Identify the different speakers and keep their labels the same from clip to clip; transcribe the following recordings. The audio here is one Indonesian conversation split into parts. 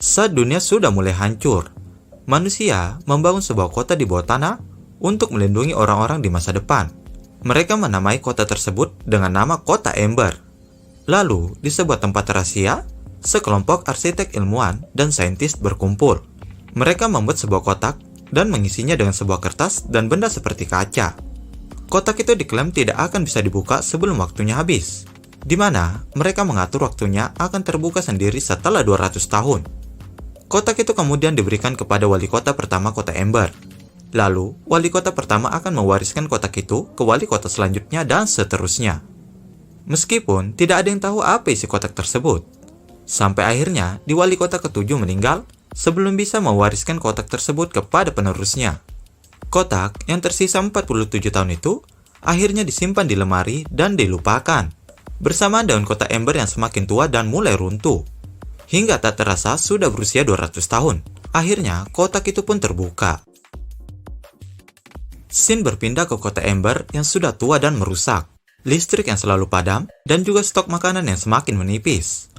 Speaker 1: Saat dunia sudah mulai hancur, manusia membangun sebuah kota di bawah tanah untuk melindungi orang-orang di masa depan. Mereka menamai kota tersebut dengan nama Kota Ember. Lalu, di sebuah tempat rahasia, sekelompok arsitek ilmuwan dan saintis berkumpul. Mereka membuat sebuah kotak dan mengisinya dengan sebuah kertas dan benda seperti kaca. Kotak itu diklaim tidak akan bisa dibuka sebelum waktunya habis, di mana mereka mengatur waktunya akan terbuka sendiri setelah 200 tahun. Kotak itu kemudian diberikan kepada wali kota pertama Kota Ember. Lalu, wali kota pertama akan mewariskan kotak itu ke wali kota selanjutnya dan seterusnya. Meskipun tidak ada yang tahu apa isi kotak tersebut. Sampai akhirnya, di wali kota ketujuh meninggal sebelum bisa mewariskan kotak tersebut kepada penerusnya. Kotak yang tersisa 47 tahun itu akhirnya disimpan di lemari dan dilupakan, bersamaan daun Kota Ember yang semakin tua dan mulai runtuh. Hingga tak terasa sudah berusia 200 tahun. Akhirnya, kotak itu pun terbuka. Scene berpindah ke Kota Ember yang sudah tua dan merusak, listrik yang selalu padam, dan juga stok makanan yang semakin menipis.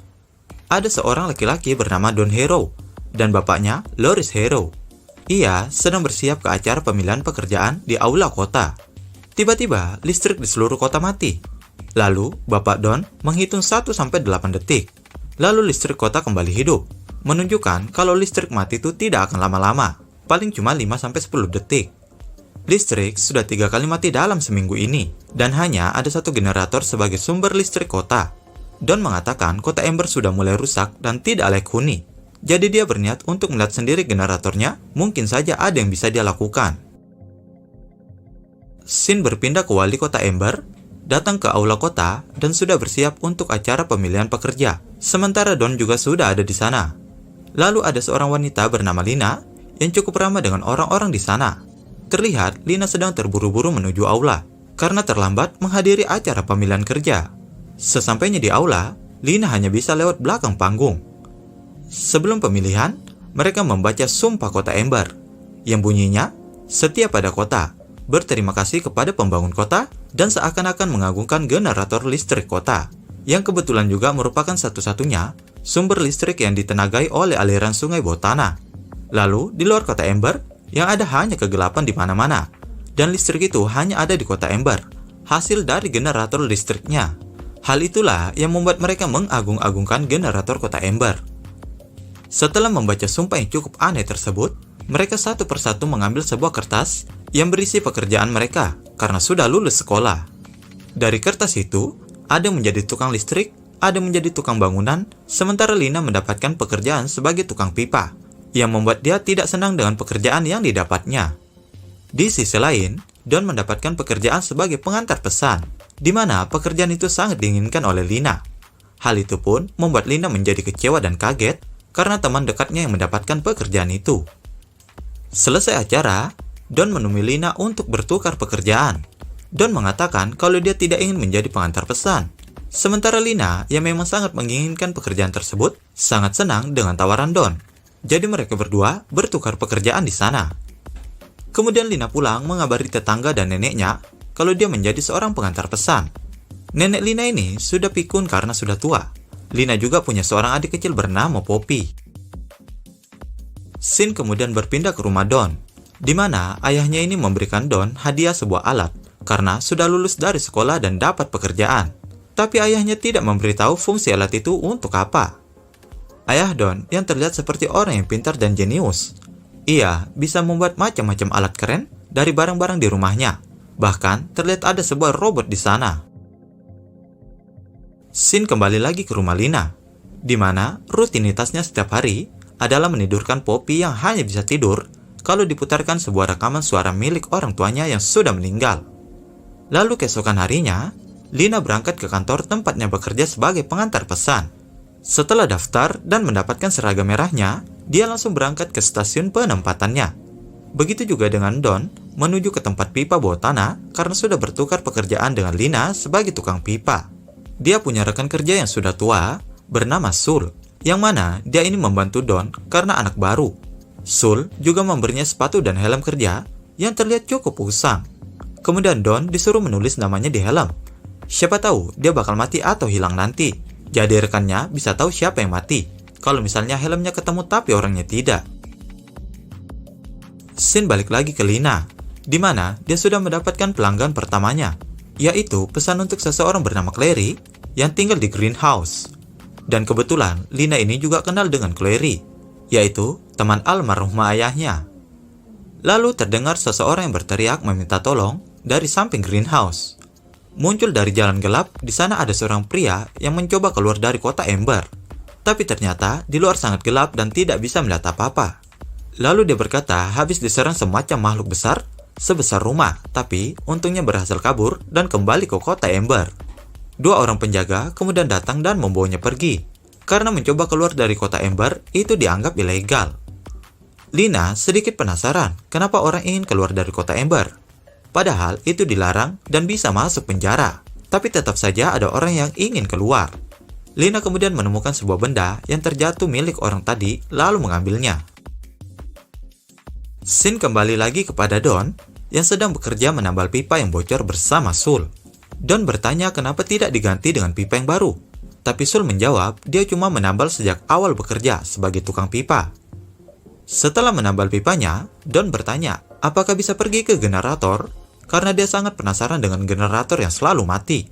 Speaker 1: Ada seorang laki-laki bernama Don Hero, dan bapaknya Loris Hero. Ia sedang bersiap ke acara pemilihan pekerjaan di aula kota. Tiba-tiba, listrik di seluruh kota mati. Lalu, Bapak Don menghitung 1-8 detik. Lalu listrik kota kembali hidup, menunjukkan kalau listrik mati itu tidak akan lama-lama, paling cuma 5-10 detik. Listrik sudah 3 kali mati dalam seminggu ini, dan hanya ada satu generator sebagai sumber listrik kota. Don mengatakan Kota Ember sudah mulai rusak dan tidak layak huni. Jadi dia berniat untuk melihat sendiri generatornya, mungkin saja ada yang bisa dia lakukan. Scene berpindah ke wali kota Ember, datang ke aula kota dan sudah bersiap untuk acara pemilihan pekerja. Sementara Don juga sudah ada di sana. Lalu ada seorang wanita bernama Lina yang cukup ramah dengan orang-orang di sana. Terlihat Lina sedang terburu-buru menuju aula karena terlambat menghadiri acara pemilihan kerja. Sesampainya di aula, Lina hanya bisa lewat belakang panggung. Sebelum pemilihan, mereka membaca Sumpah Kota Ember yang bunyinya, setia pada kota, berterima kasih kepada pembangun kota, dan seakan-akan mengagungkan generator listrik kota, yang kebetulan juga merupakan satu-satunya sumber listrik yang ditenagai oleh aliran sungai bawah tanah. Lalu, di luar Kota Ember, yang ada hanya kegelapan di mana-mana, dan listrik itu hanya ada di Kota Ember, hasil dari generator listriknya. Hal itulah yang membuat mereka mengagung-agungkan generator Kota Ember. Setelah membaca sumpah yang cukup aneh tersebut, mereka satu persatu mengambil sebuah kertas yang berisi pekerjaan mereka karena sudah lulus sekolah. Dari kertas itu, ada menjadi tukang listrik, ada menjadi tukang bangunan, sementara Lina mendapatkan pekerjaan sebagai tukang pipa, yang membuat dia tidak senang dengan pekerjaan yang didapatnya. Di sisi lain, Don mendapatkan pekerjaan sebagai pengantar pesan, di mana pekerjaan itu sangat diinginkan oleh Lina. Hal itu pun membuat Lina menjadi kecewa dan kaget karena teman dekatnya yang mendapatkan pekerjaan itu. Selesai acara, Don menemui Lina untuk bertukar pekerjaan. Don mengatakan kalau dia tidak ingin menjadi pengantar pesan. Sementara Lina, yang memang sangat menginginkan pekerjaan tersebut, sangat senang dengan tawaran Don. Jadi mereka berdua bertukar pekerjaan di sana. Kemudian Lina pulang mengabari tetangga dan neneknya kalau dia menjadi seorang pengantar pesan. Nenek Lina ini sudah pikun karena sudah tua. Lina juga punya seorang adik kecil bernama Poppy. Scene kemudian berpindah ke rumah Don, di mana ayahnya ini memberikan Don hadiah sebuah alat karena sudah lulus dari sekolah dan dapat pekerjaan. Tapi ayahnya tidak memberitahu fungsi alat itu untuk apa. Ayah Don yang terlihat seperti orang yang pintar dan jenius. Ia bisa membuat macam-macam alat keren dari barang-barang di rumahnya. Bahkan terlihat ada sebuah robot di sana. Scene kembali lagi ke rumah Lina, di mana rutinitasnya setiap hari adalah menidurkan Poppy yang hanya bisa tidur kalau diputarkan sebuah rekaman suara milik orang tuanya yang sudah meninggal. Lalu keesokan harinya, Lina berangkat ke kantor tempatnya bekerja sebagai pengantar pesan. Setelah daftar dan mendapatkan seragam merahnya, dia langsung berangkat ke stasiun penempatannya. Begitu juga dengan Don menuju ke tempat pipa bawah tanah karena sudah bertukar pekerjaan dengan Lina sebagai tukang pipa. Dia punya rekan kerja yang sudah tua bernama Sul, yang mana dia ini membantu Don karena anak baru. Sul juga memberinya sepatu dan helm kerja yang terlihat cukup usang. Kemudian Don disuruh menulis namanya di helm. Siapa tahu dia bakal mati atau hilang nanti. Jadi rekannya bisa tahu siapa yang mati. kalau misalnya helmnya ketemu tapi orangnya tidak. Scene balik lagi ke Lina, di mana dia sudah mendapatkan pelanggan pertamanya, yaitu pesan untuk seseorang bernama Clary yang tinggal di greenhouse. Dan kebetulan Lina ini juga kenal dengan Clary, yaitu teman almarhumah ayahnya. Lalu terdengar seseorang yang berteriak meminta tolong dari samping greenhouse. Muncul dari jalan gelap, di sana ada seorang pria yang mencoba keluar dari kota Ember. Tapi ternyata di luar sangat gelap dan tidak bisa melihat apa-apa. Lalu dia berkata habis diserang semacam makhluk besar sebesar rumah, tapi untungnya berhasil kabur dan kembali ke kota Ember. Dua orang penjaga kemudian datang dan membawanya pergi, karena mencoba keluar dari kota Ember itu dianggap ilegal. Lina sedikit penasaran kenapa orang ingin keluar dari kota Ember. Padahal itu dilarang dan bisa masuk penjara, tapi tetap saja ada orang yang ingin keluar. Lina kemudian menemukan sebuah benda yang terjatuh milik orang tadi lalu mengambilnya. Scene kembali lagi kepada Don yang sedang bekerja menambal pipa yang bocor bersama Sul. Don bertanya kenapa tidak diganti dengan pipa yang baru. Tapi Sul menjawab dia cuma menambal sejak awal bekerja sebagai tukang pipa. Setelah menambal pipanya, Don bertanya apakah bisa pergi ke generator karena dia sangat penasaran dengan generator yang selalu mati.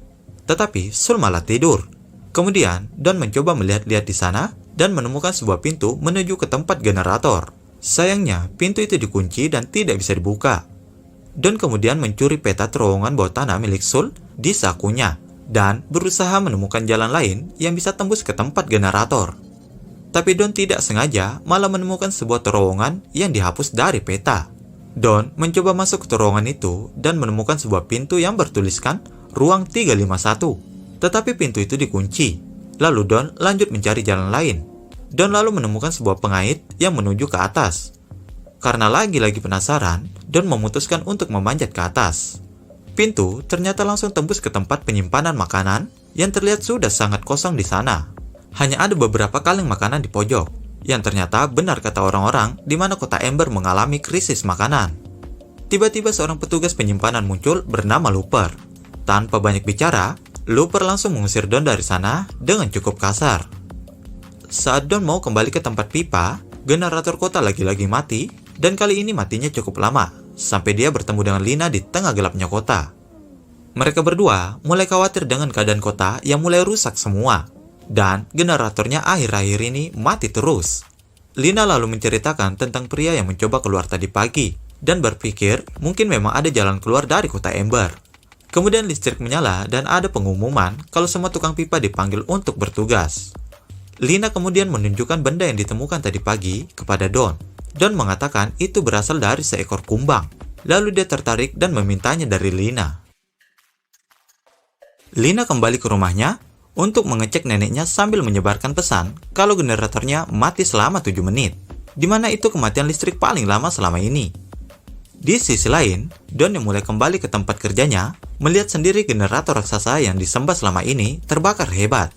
Speaker 1: Tetapi Sul malah tidur. Kemudian Don mencoba melihat-lihat di sana dan menemukan sebuah pintu menuju ke tempat generator. Sayangnya, pintu itu dikunci dan tidak bisa dibuka. Don kemudian mencuri peta terowongan bawah tanah milik Sul di sakunya dan berusaha menemukan jalan lain yang bisa tembus ke tempat generator. Tapi Don tidak sengaja malah menemukan sebuah terowongan yang dihapus dari peta. Don mencoba masuk ke terowongan itu dan menemukan sebuah pintu yang bertuliskan Ruang 351. Tetapi pintu itu dikunci. Lalu Don lanjut mencari jalan lain. Don lalu menemukan sebuah pengait yang menuju ke atas. Karena lagi-lagi penasaran, Don memutuskan untuk memanjat ke atas. Pintu ternyata langsung tembus ke tempat penyimpanan makanan yang terlihat sudah sangat kosong di sana. Hanya ada beberapa kaleng makanan di pojok, yang ternyata benar kata orang-orang di mana kota Ember mengalami krisis makanan. Tiba-tiba seorang petugas penyimpanan muncul bernama Looper. Tanpa banyak bicara, Looper langsung mengusir Don dari sana dengan cukup kasar. Saat Don mau kembali ke tempat pipa, generator kota lagi-lagi mati, dan kali ini matinya cukup lama, sampai dia bertemu dengan Lina di tengah gelapnya kota. Mereka berdua mulai khawatir dengan keadaan kota yang mulai rusak semua, dan generatornya akhir-akhir ini mati terus. Lina lalu menceritakan tentang pria yang mencoba keluar tadi pagi, dan berpikir mungkin memang ada jalan keluar dari kota Ember. Kemudian listrik menyala dan ada pengumuman kalau semua tukang pipa dipanggil untuk bertugas. Lina kemudian menunjukkan benda yang ditemukan tadi pagi kepada Don. Don mengatakan itu berasal dari seekor kumbang. Lalu dia tertarik dan memintanya dari Lina. Lina kembali ke rumahnya untuk mengecek neneknya sambil menyebarkan pesan kalau generatornya mati selama 7 menit, di mana itu kematian listrik paling lama selama ini. Di sisi lain, Don yang mulai kembali ke tempat kerjanya melihat sendiri generator raksasa yang disembah selama ini terbakar hebat.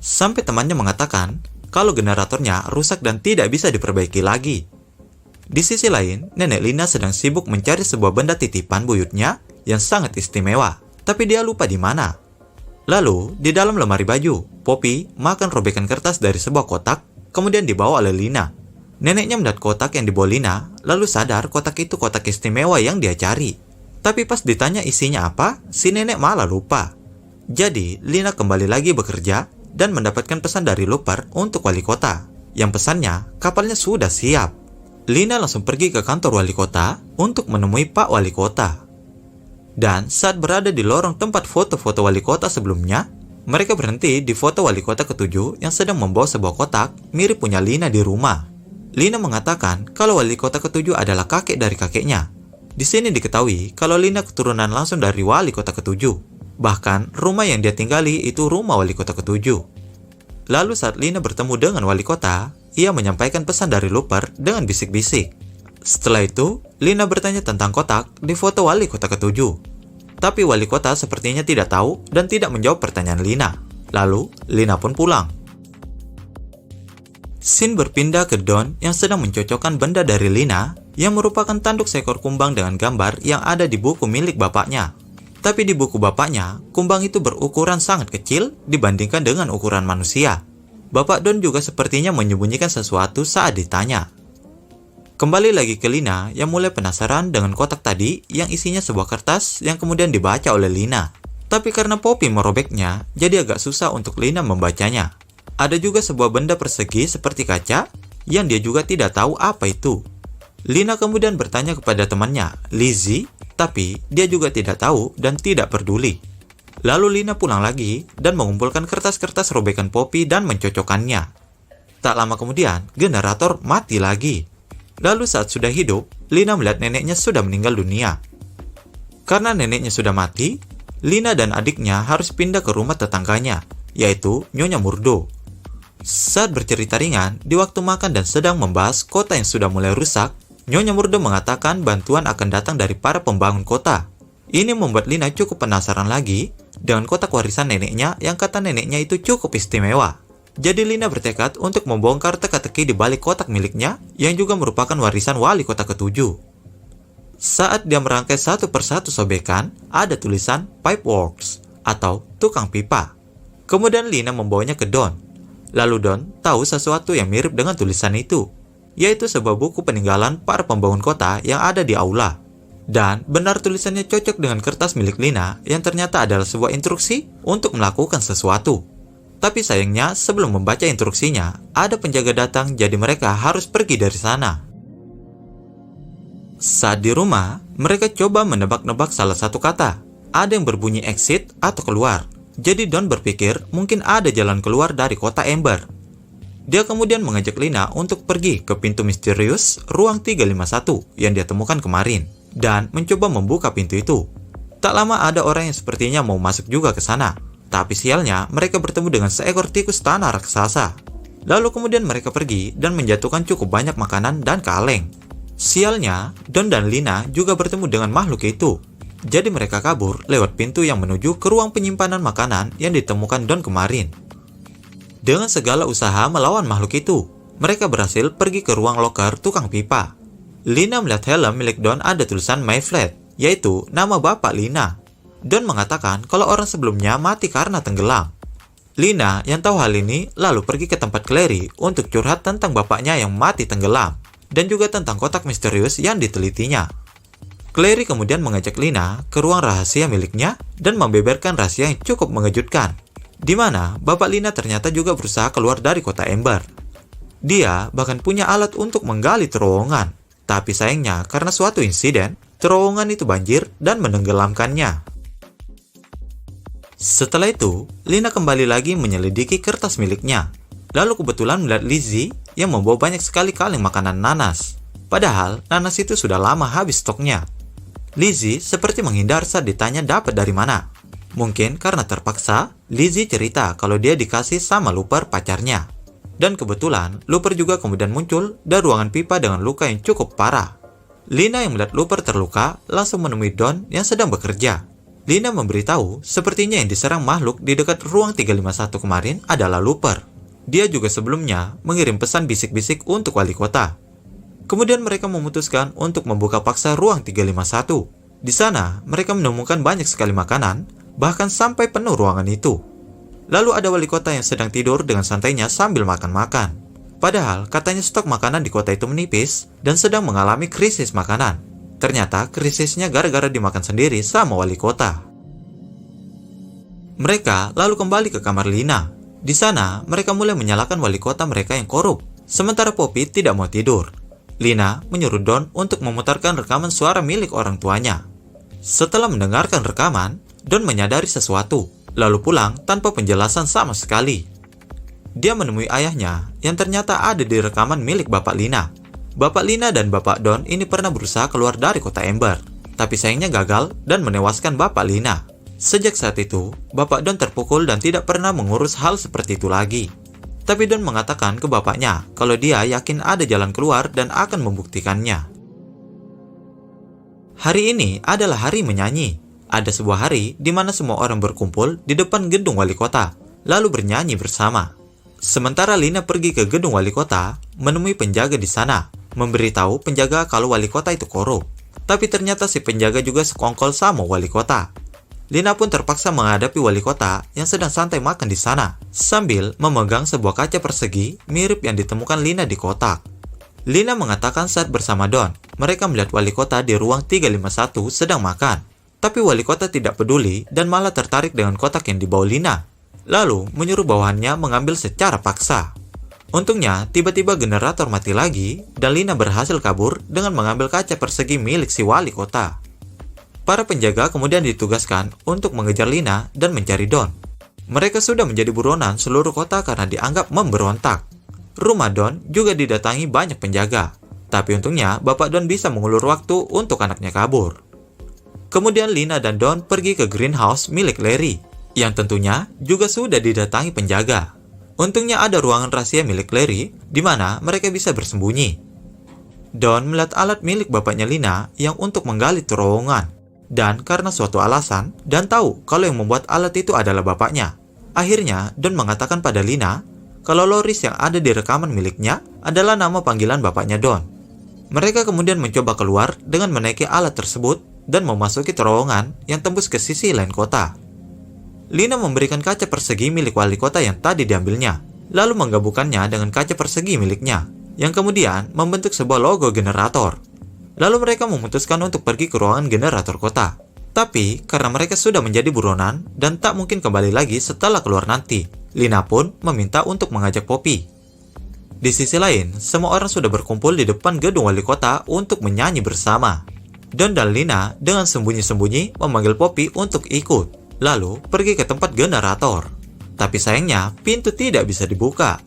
Speaker 1: Sampai temannya mengatakan kalau generatornya rusak dan tidak bisa diperbaiki lagi. Di sisi lain, nenek Lina sedang sibuk mencari sebuah benda titipan buyutnya yang sangat istimewa, tapi dia lupa di mana. Lalu, di dalam lemari baju, Poppy makan robekan kertas dari sebuah kotak, kemudian dibawa oleh Lina. Neneknya melihat kotak yang dibawa Lina, lalu sadar kotak itu kotak istimewa yang dia cari. Tapi pas ditanya isinya apa, si nenek malah lupa. Jadi, Lina kembali lagi bekerja dan mendapatkan pesan dari Looper untuk wali kota, yang pesannya kapalnya sudah siap. Lina langsung pergi ke kantor wali kota untuk menemui Pak Wali Kota. Dan saat berada di lorong tempat foto-foto wali kota sebelumnya, mereka berhenti di foto wali kota ketujuh yang sedang membawa sebuah kotak mirip punya Lina di rumah. Lina mengatakan kalau wali kota ketujuh adalah kakek dari kakeknya. Di sini diketahui kalau Lina keturunan langsung dari wali kota ketujuh. Bahkan, rumah yang dia tinggali itu rumah wali kota ketujuh. Lalu saat Lina bertemu dengan wali kota, ia menyampaikan pesan dari Looper dengan bisik-bisik. Setelah itu, Lina bertanya tentang kotak di foto wali kota ketujuh. Tapi wali kota sepertinya tidak tahu dan tidak menjawab pertanyaan Lina. Lalu, Lina pun pulang. Scene berpindah ke Don yang sedang mencocokkan benda dari Lina yang merupakan tanduk seekor kumbang dengan gambar yang ada di buku milik bapaknya. Tapi di buku bapaknya, kumbang itu berukuran sangat kecil dibandingkan dengan ukuran manusia. Bapak Don juga sepertinya menyembunyikan sesuatu saat ditanya. Kembali lagi ke Lina yang mulai penasaran dengan kotak tadi yang isinya sebuah kertas yang kemudian dibaca oleh Lina. Tapi karena Poppy merobeknya, jadi agak susah untuk Lina membacanya. Ada juga sebuah benda persegi seperti kaca yang dia juga tidak tahu apa itu. Lina kemudian bertanya kepada temannya, Lizzie, tapi dia juga tidak tahu dan tidak peduli. Lalu Lina pulang lagi dan mengumpulkan kertas-kertas robekan Poppy dan mencocokkannya. Tak lama kemudian, generator mati lagi. Lalu saat sudah hidup, Lina melihat neneknya sudah meninggal dunia. Karena neneknya sudah mati, Lina dan adiknya harus pindah ke rumah tetangganya, yaitu Nyonya Murdo. Saat bercerita ringan, di waktu makan dan sedang membahas kota yang sudah mulai rusak, Nyonya Murdo mengatakan bantuan akan datang dari para pembangun kota. Ini membuat Lina cukup penasaran lagi dengan kotak warisan neneknya yang kata neneknya itu cukup istimewa. Jadi Lina bertekad untuk membongkar teka-teki di balik kotak miliknya yang juga merupakan warisan wali kota ke-7. Saat dia merangkai satu persatu sobekan, ada tulisan Pipeworks atau tukang pipa. Kemudian Lina membawanya ke Don. Lalu Don tahu sesuatu yang mirip dengan tulisan itu, yaitu sebuah buku peninggalan para pembangun kota yang ada di aula. Dan benar tulisannya cocok dengan kertas milik Lina yang ternyata adalah sebuah instruksi untuk melakukan sesuatu. Tapi sayangnya sebelum membaca instruksinya, ada penjaga datang jadi mereka harus pergi dari sana. Saat di rumah, mereka coba menebak-nebak salah satu kata. Ada yang berbunyi exit atau keluar. Jadi Don berpikir mungkin ada jalan keluar dari kota Ember. Dia kemudian mengajak Lina untuk pergi ke pintu misterius ruang 351 yang dia temukan kemarin dan mencoba membuka pintu itu. Tak lama ada orang yang sepertinya mau masuk juga ke sana. Tapi sialnya mereka bertemu dengan seekor tikus tanah raksasa. Lalu kemudian mereka pergi dan menjatuhkan cukup banyak makanan dan kaleng. Sialnya, Don dan Lina juga bertemu dengan makhluk itu. Jadi mereka kabur lewat pintu yang menuju ke ruang penyimpanan makanan yang ditemukan Don kemarin. Dengan segala usaha melawan makhluk itu, mereka berhasil pergi ke ruang loker tukang pipa. Lina melihat helm milik Don ada tulisan Mayflat, yaitu nama bapak Lina. Don mengatakan kalau orang sebelumnya mati karena tenggelam. Lina yang tahu hal ini lalu pergi ke tempat Clary untuk curhat tentang bapaknya yang mati tenggelam dan juga tentang kotak misterius yang ditelitinya. Clary kemudian mengajak Lina ke ruang rahasia miliknya dan membeberkan rahasia yang cukup mengejutkan, di mana bapak Lina ternyata juga berusaha keluar dari kota Ember. Dia bahkan punya alat untuk menggali terowongan, tapi sayangnya karena suatu insiden, terowongan itu banjir dan menenggelamkannya. Setelah itu, Lina kembali lagi menyelidiki kertas miliknya. Lalu kebetulan melihat Lizzie yang membawa banyak sekali kaleng makanan nanas. Padahal, nanas itu sudah lama habis stoknya. Lizzie seperti menghindar saat ditanya dapat dari mana. Mungkin karena terpaksa, Lizzie cerita kalau dia dikasih sama Looper pacarnya. Dan kebetulan, Looper juga kemudian muncul dari ruangan pipa dengan luka yang cukup parah. Lina yang melihat Looper terluka langsung menemui Don yang sedang bekerja. Lina memberitahu sepertinya yang diserang makhluk di dekat ruang 351 kemarin adalah Looper. Dia juga sebelumnya mengirim pesan bisik-bisik untuk wali kota. Kemudian mereka memutuskan untuk membuka paksa ruang 351. Di sana, mereka menemukan banyak sekali makanan, bahkan sampai penuh ruangan itu. Lalu ada wali kota yang sedang tidur dengan santainya sambil makan-makan. Padahal katanya stok makanan di kota itu menipis dan sedang mengalami krisis makanan. Ternyata krisisnya gara-gara dimakan sendiri sama wali kota. Mereka lalu kembali ke kamar Lina. Di sana, mereka mulai menyalahkan wali kota mereka yang korup. Sementara Poppy tidak mau tidur. Lina menyuruh Don untuk memutarkan rekaman suara milik orang tuanya. Setelah mendengarkan rekaman, Don menyadari sesuatu, lalu pulang tanpa penjelasan sama sekali. Dia menemui ayahnya yang ternyata ada di rekaman milik bapak Lina. Bapak Lina dan Bapak Don ini pernah berusaha keluar dari kota Ember, tapi sayangnya gagal dan menewaskan Bapak Lina. Sejak saat itu, Bapak Don terpukul dan tidak pernah mengurus hal seperti itu lagi. Tapi Don mengatakan ke bapaknya kalau dia yakin ada jalan keluar dan akan membuktikannya. Hari ini adalah hari menyanyi. Ada sebuah hari di mana semua orang berkumpul di depan gedung wali kota, lalu bernyanyi bersama. Sementara Lina pergi ke gedung wali kota, menemui penjaga di sana, memberitahu penjaga kalau wali kota itu korup. Tapi ternyata si penjaga juga sekongkol sama wali kota. Lina pun terpaksa menghadapi wali kota yang sedang santai makan di sana, sambil memegang sebuah kaca persegi mirip yang ditemukan Lina di kotak. Lina mengatakan saat bersama Don, mereka melihat wali kota di ruang 351 sedang makan. Tapi wali kota tidak peduli dan malah tertarik dengan kotak yang dibawa Lina, lalu menyuruh bawahannya mengambil secara paksa. Untungnya, tiba-tiba generator mati lagi dan Lina berhasil kabur dengan mengambil kaca persegi milik si wali kota. Para penjaga kemudian ditugaskan untuk mengejar Lina dan mencari Don. Mereka sudah menjadi buronan seluruh kota karena dianggap memberontak. Rumah Don juga didatangi banyak penjaga, tapi untungnya Bapak Don bisa mengulur waktu untuk anaknya kabur. Kemudian Lina dan Don pergi ke greenhouse milik Larry, yang tentunya juga sudah didatangi penjaga. Untungnya ada ruangan rahasia milik Larry, di mana mereka bisa bersembunyi. Don melihat alat milik bapaknya Lina yang untuk menggali terowongan. Dan karena suatu alasan, dan tahu kalau yang membuat alat itu adalah bapaknya. Akhirnya, Don mengatakan pada Lina kalau Loris yang ada di rekaman miliknya adalah nama panggilan bapaknya Don. Mereka kemudian mencoba keluar dengan menaiki alat tersebut dan memasuki terowongan yang tembus ke sisi lain kota. Lina memberikan kaca persegi milik wali kota yang tadi diambilnya, lalu menggabungkannya dengan kaca persegi miliknya, yang kemudian membentuk sebuah logo generator. Lalu mereka memutuskan untuk pergi ke ruangan generator kota. Tapi, karena mereka sudah menjadi buronan dan tak mungkin kembali lagi setelah keluar nanti, Lina pun meminta untuk mengajak Poppy. Di sisi lain, semua orang sudah berkumpul di depan gedung wali kota untuk menyanyi bersama. Don dan Lina dengan sembunyi-sembunyi memanggil Poppy untuk ikut, lalu pergi ke tempat generator. Tapi sayangnya, pintu tidak bisa dibuka.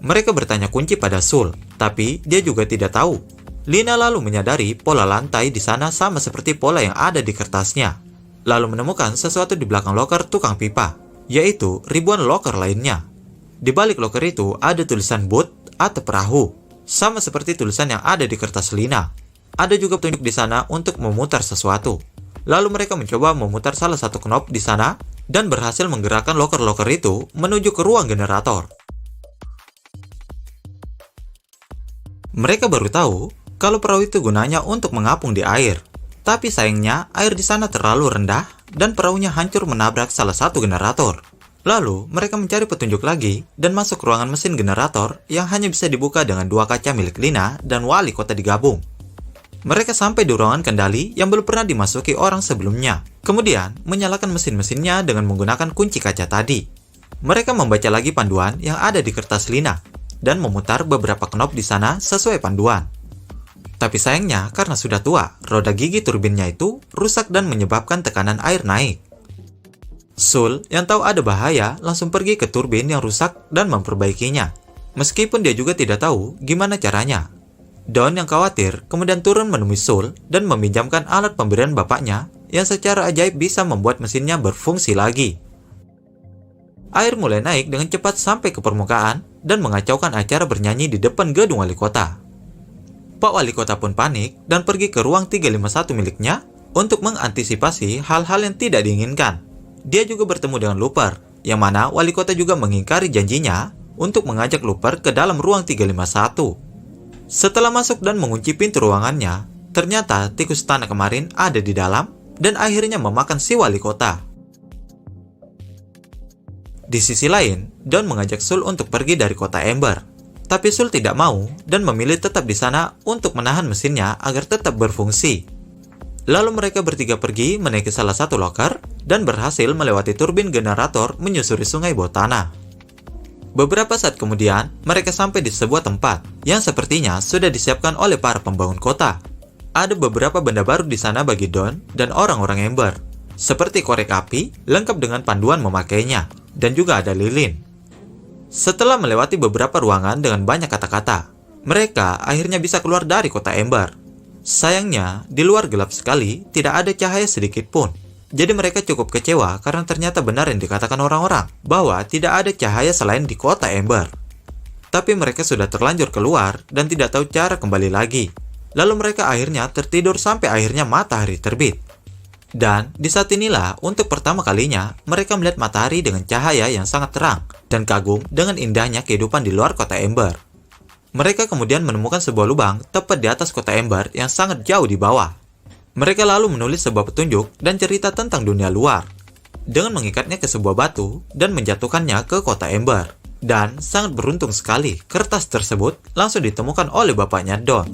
Speaker 1: Mereka bertanya kunci pada Sul, tapi dia juga tidak tahu. Lina lalu menyadari pola lantai di sana sama seperti pola yang ada di kertasnya. Lalu menemukan sesuatu di belakang loker tukang pipa, yaitu ribuan loker lainnya. Di balik loker itu ada tulisan boat atau perahu, sama seperti tulisan yang ada di kertas Lina. Ada juga petunjuk di sana untuk memutar sesuatu. Lalu mereka mencoba memutar salah satu knob di sana dan berhasil menggerakkan loker-loker itu menuju ke ruang generator. Mereka baru tahu kalau perahu itu gunanya untuk mengapung di air. Tapi sayangnya air di sana terlalu rendah dan perahunya hancur menabrak salah satu generator. Lalu mereka mencari petunjuk lagi dan masuk ruangan mesin generator yang hanya bisa dibuka dengan dua kaca milik Lina dan wali kota digabung. Mereka sampai di ruangan kendali yang belum pernah dimasuki orang sebelumnya. Kemudian menyalakan mesin-mesinnya dengan menggunakan kunci kaca tadi. Mereka membaca lagi panduan yang ada di kertas Lina dan memutar beberapa knob di sana sesuai panduan. Tapi sayangnya karena sudah tua, roda gigi turbinnya itu rusak dan menyebabkan tekanan air naik. Sul yang tahu ada bahaya langsung pergi ke turbin yang rusak dan memperbaikinya. Meskipun dia juga tidak tahu gimana caranya. Don yang khawatir kemudian turun menemui Sul dan meminjamkan alat pemberian bapaknya yang secara ajaib bisa membuat mesinnya berfungsi lagi. Air mulai naik dengan cepat sampai ke permukaan dan mengacaukan acara bernyanyi di depan gedung wali kota. Pak Wali Kota pun panik dan pergi ke ruang 351 miliknya untuk mengantisipasi hal-hal yang tidak diinginkan. Dia juga bertemu dengan Looper, yang mana Wali Kota juga mengingkari janjinya untuk mengajak Looper ke dalam ruang 351. Setelah masuk dan mengunci pintu ruangannya, ternyata tikus tanah kemarin ada di dalam dan akhirnya memakan si Wali Kota. Di sisi lain, Don mengajak Sul untuk pergi dari kota Ember. Tapi Sul tidak mau dan memilih tetap di sana untuk menahan mesinnya agar tetap berfungsi. Lalu mereka bertiga pergi menaiki salah satu loker dan berhasil melewati turbin generator menyusuri sungai bawah tanah. Beberapa saat kemudian, mereka sampai di sebuah tempat yang sepertinya sudah disiapkan oleh para pembangun kota. Ada beberapa benda baru di sana bagi Don dan orang-orang Ember, seperti korek api lengkap dengan panduan memakainya, dan juga ada lilin. Setelah melewati beberapa ruangan dengan banyak kata-kata, mereka akhirnya bisa keluar dari kota Ember. Sayangnya, di luar gelap sekali, tidak ada cahaya sedikit pun. Jadi mereka cukup kecewa karena ternyata benar yang dikatakan orang-orang, bahwa tidak ada cahaya selain di kota Ember. Tapi mereka sudah terlanjur keluar dan tidak tahu cara kembali lagi. Lalu mereka akhirnya tertidur sampai akhirnya matahari terbit. Dan di saat inilah untuk pertama kalinya mereka melihat matahari dengan cahaya yang sangat terang dan kagum dengan indahnya kehidupan di luar kota Ember. Mereka kemudian menemukan sebuah lubang tepat di atas kota Ember yang sangat jauh di bawah. Mereka lalu menulis sebuah petunjuk dan cerita tentang dunia luar, dengan mengikatnya ke sebuah batu dan menjatuhkannya ke kota Ember. Dan sangat beruntung sekali, kertas tersebut langsung ditemukan oleh bapaknya Don.